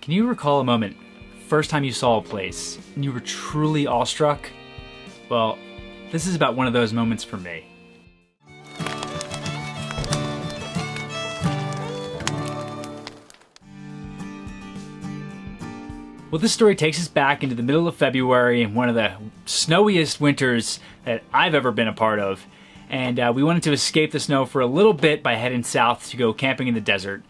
Can you recall a moment, first time you saw a place, and you were truly awestruck? Well, this is about one of those moments for me. Well, this story takes us back into the middle of February in one of the snowiest winters that I've ever been a part of. And we wanted to escape the snow for a little bit by heading south to go camping in the desert.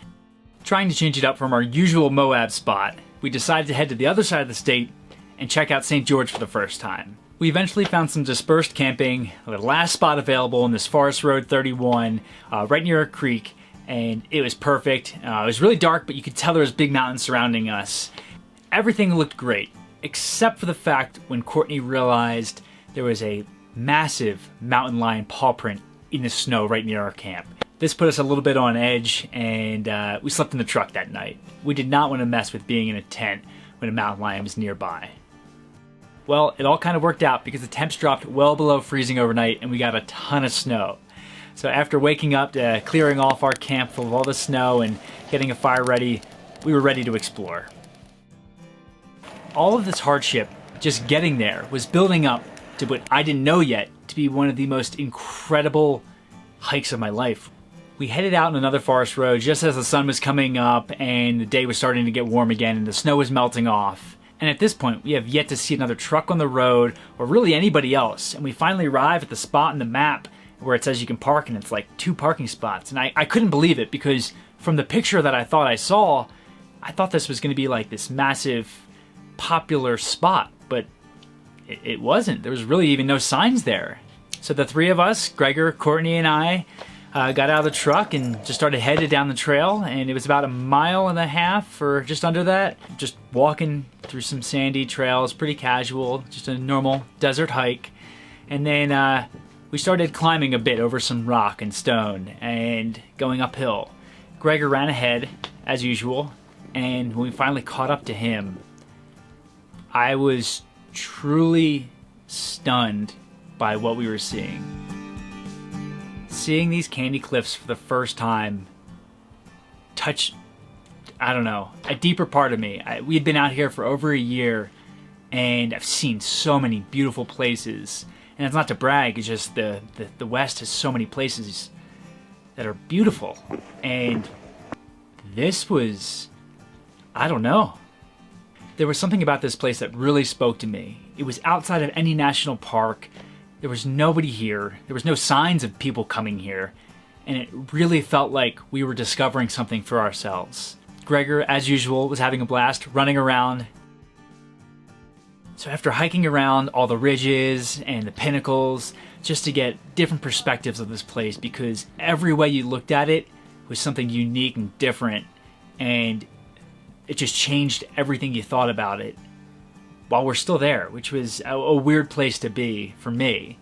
Trying to change it up from our usual Moab spot, we decided to head to the other side of the state and check out St. George for the first time. We eventually found some dispersed camping, the last spot available in this Forest Road 31, right near a creek, and it was perfect. It was really dark, but you could tell there was big mountains surrounding us. Everything looked great, except for the fact when Courtney realized there was a massive mountain lion paw print in the snow right near our camp. This put us a little bit on edge, and we slept in the truck that night. We did not want to mess with being in a tent when a mountain lion was nearby. Well, it all kind of worked out because the temps dropped well below freezing overnight and we got a ton of snow. So after waking up, clearing off our camp full of all the snow and getting a fire ready, we were ready to explore. All of this hardship, just getting there, was building up to what I didn't know yet to be one of the most incredible hikes of my life. We headed out on another forest road just as the sun was coming up and the day was starting to get warm again and the snow was melting off. And at this point, we have yet to see another truck on the road or really anybody else. And we finally arrive at the spot in the map where it says you can park, and it's like 2 parking spots. And I couldn't believe it because from the picture that I thought I saw, I thought this was going to be like this massive, popular spot, but it wasn't. There was really even no signs there. So the 3 of us, Gregor, Courtney, and I, got out of the truck and just started headed down the trail, and it was about 1.5 miles or just under that, just walking through some sandy trails, pretty casual, just a normal desert hike. And then we started climbing a bit over some rock and stone and going uphill. Gregor ran ahead, as usual, and when we finally caught up to him, I was truly stunned by what we were seeing. Seeing these candy cliffs for the first time touched, I don't know, a deeper part of me. We had been out here for over a year, and I've seen so many beautiful places. And it's not to brag, it's just the West has so many places that are beautiful. And this was, I don't know. There was something about this place that really spoke to me. It was outside of any national park. There was nobody here. There was no signs of people coming here. And it really felt like we were discovering something for ourselves. Gregor, as usual, was having a blast running around. So after hiking around all the ridges and the pinnacles, just to get different perspectives of this place, because every way you looked at it was something unique and different, and it just changed everything you thought about it while we're still there, which was a weird place to be for me.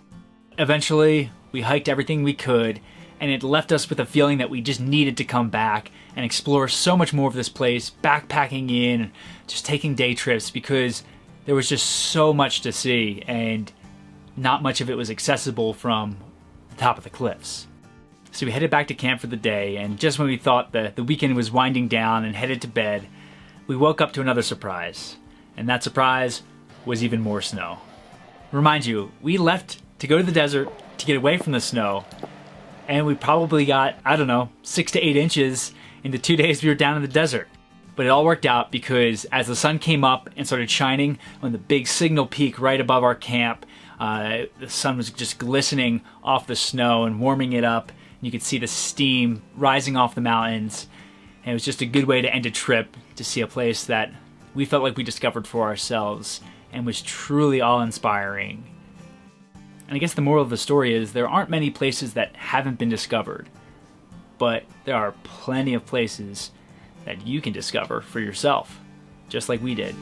Eventually, we hiked everything we could, and it left us with a feeling that we just needed to come back and explore so much more of this place, backpacking in, just taking day trips, because there was just so much to see, and not much of it was accessible from the top of the cliffs. So we headed back to camp for the day, and just when we thought the weekend was winding down and headed to bed, we woke up to another surprise. And that surprise was even more snow. Remind you, we left to go to the desert to get away from the snow, and we probably got, 6 to 8 inches in the 2 days we were down in the desert. But it all worked out because as the sun came up and started shining on the big signal peak right above our camp, the sun was just glistening off the snow and warming it up. You could see the steam rising off the mountains. And it was just a good way to end a trip to see a place that we felt like we discovered for ourselves and was truly awe-inspiring. And I guess the moral of the story is there aren't many places that haven't been discovered, but there are plenty of places that you can discover for yourself, just like we did.